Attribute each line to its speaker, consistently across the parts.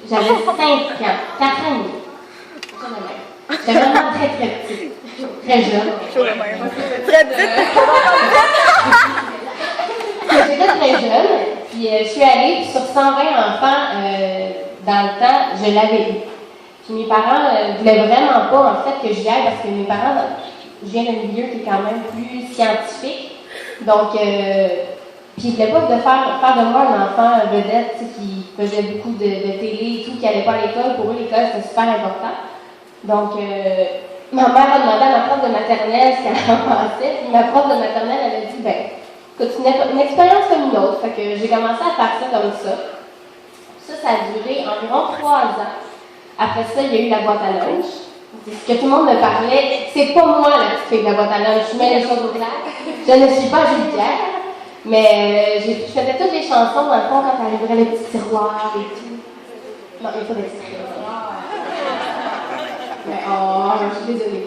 Speaker 1: J'avais 5 ans, 4 ans et demi. J'étais vraiment très petite, très jeune.
Speaker 2: Très petite.
Speaker 1: J'étais très jeune, puis je suis allée, puis sur 120 enfants, dans le temps, je l'avais eu. Puis mes parents voulaient vraiment pas, en fait, que j'y aille, parce que mes parents, je viens d'un milieu qui est quand même plus scientifique. Donc, puis ils voulaient pas faire de moi un enfant vedette, qui faisait beaucoup de télé et tout, qui allait pas à l'école. Pour eux, l'école, c'était super important. Donc, ma mère a demandé à ma prof de maternelle ce qu'elle en pensait, puis ma prof de maternelle, elle a dit, ben, écoute, une expérience comme une autre. Fait que j'ai commencé à faire ça comme ça. Ça a duré environ 3 ans. Après ça, il y a eu la boîte à lunch. C'est ce que tout le monde me parlait. C'est pas moi la petite fille de la boîte à lunch. Je mets les choses au clair. Je ne suis pas Julie Pierre. Mais je faisais toutes les chansons, dans le fond, quand arriverait le petit tiroir et tout. Non, il n'y a pas d'extrait. Mais je suis désolée.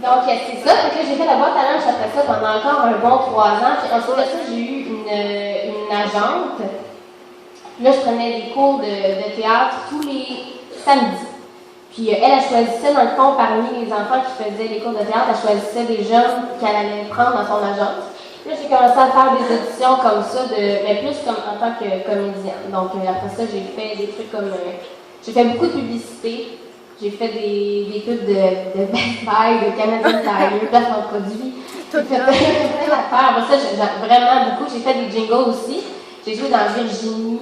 Speaker 1: Donc, c'est ça. Fait que j'ai fait la boîte à lunch après ça pendant encore un bon 3 ans. Puis ensuite de ça, j'ai eu une agente. Là, je prenais des cours de théâtre tous les samedis. Puis elle choisissait, dans le fond, parmi les enfants qui faisaient les cours de théâtre, elle choisissait des jeunes qu'elle allait prendre dans son agence. Là, j'ai commencé à faire des auditions comme ça, mais plus comme en tant que comédienne. Donc, après ça, j'ai fait des trucs comme... j'ai fait beaucoup de publicité. J'ai fait des pubs de Best Buy, de Canadian Tire, placement de produits. J'ai fait plein d'affaires. Après ça, vraiment beaucoup. J'ai fait des jingles aussi. J'ai joué dans Virginie.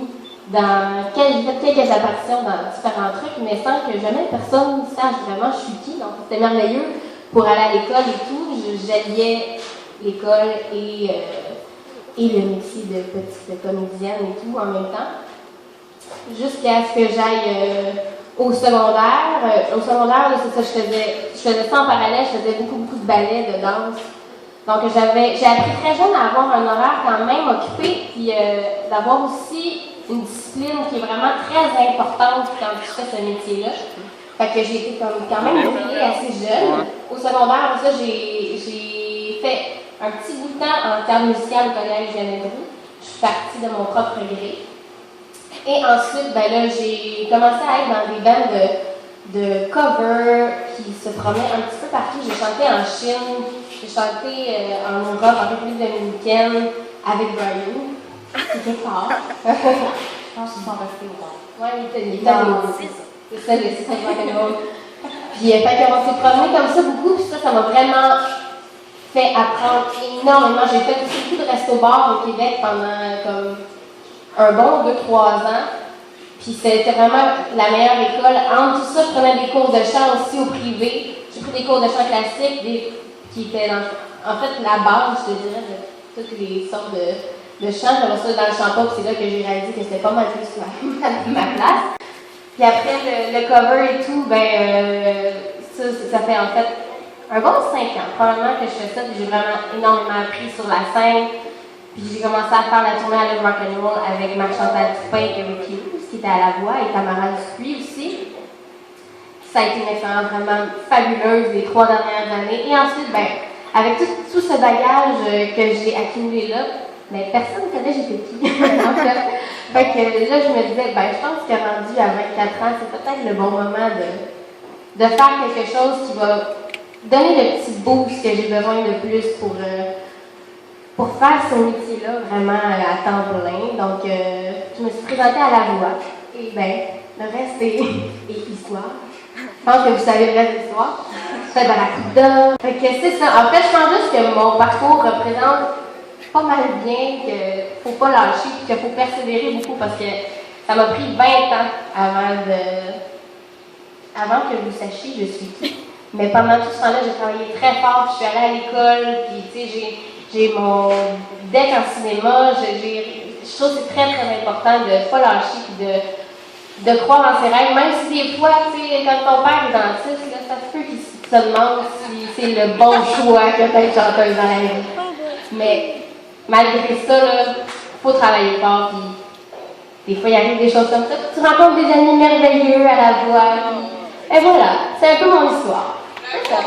Speaker 1: J'ai fait quelques apparitions dans différents trucs, mais sans que jamais personne sache vraiment je suis qui. Donc, c'était merveilleux pour aller à l'école et tout. J'alliais l'école et le métier de petite comédienne et tout en même temps. Jusqu'à ce que j'aille au secondaire. Au secondaire, c'est ça, je faisais ça en parallèle, je faisais beaucoup de ballet, de danse. Donc, j'ai appris très jeune à avoir un horaire quand même occupé, puis d'avoir aussi une discipline qui est vraiment très importante quand je fais ce métier-là. Fait que j'ai été quand même ouvrier assez jeune. Au secondaire, ça, j'ai fait un petit bout de temps en termes musical au collège Jeanne-Dru. Je suis partie de mon propre gré. Et ensuite, ben là, j'ai commencé à être dans des bandes de cover qui se promenaient un petit peu partout. J'ai chanté en Chine, j'ai chanté en Europe, en République dominicaine, avec Brian. C'était fort. Je pense qu'ils sont restés au bord. Oui, il était c'est ça, le système rock'n'roll. Puis, fait qu'on s'est promené comme ça beaucoup, puis ça m'a vraiment fait apprendre énormément. J'ai fait aussi beaucoup de resto-bars au Québec pendant comme un bon 2-3 ans. Puis c'était vraiment la meilleure école. En tout ça, je prenais des cours de chant aussi au privé. J'ai pris des cours de chant classique, qui étaient en fait la base, je te dirais, de toutes les sortes de chant. J'avais ça dans le chant-pop, c'est là que j'ai réalisé que c'était pas mal plus ma place. Puis après le cover et tout, ça fait en fait un bon 5 ans, probablement que je fais ça, puis j'ai vraiment énormément appris sur la scène. Puis j'ai commencé à faire la tournée à Live Rock'n'Roll avec Marc-Chantal Toupin et Ricky Lewis, qui était à la voix, et Tamara Dupuis aussi. Ça a été une expérience vraiment fabuleuse les 3 dernières années. Et ensuite, avec tout ce bagage que j'ai accumulé là, personne ne savait j'étais qui. Fait que là, je me disais, je pense que rendu à 24 ans, c'est peut-être le bon moment de faire quelque chose qui va donner le petit boost que j'ai besoin de plus pour faire ce métier-là vraiment à temps plein. Donc, je me suis présentée à la voix. Et le reste est histoire. Je pense que vous savez le reste de l'histoire. Je fais de la coupe. Fait que c'est ça. En fait, je pense juste que mon parcours représente pas mal bien, qu'il ne faut pas lâcher, qu'il faut persévérer beaucoup parce que ça m'a pris 20 ans avant que vous sachiez je suis qui. Mais pendant tout ce temps-là, j'ai travaillé très fort, puis je suis allée à l'école, puis tu sais, j'ai mon deck en cinéma. Je trouve que c'est très important de ne pas lâcher, puis de croire en ses rêves, même si des fois, tu sais, quand ton père est dentiste, là, ça se peut qu'il se demande si c'est le bon choix que d'être chanteuse dans la vie. Mais malgré ça, il faut travailler fort, puis des fois, il arrive des choses comme ça. Tu rencontres des amis merveilleux à la voix, et voilà, c'est un peu mon histoire. C'est ça.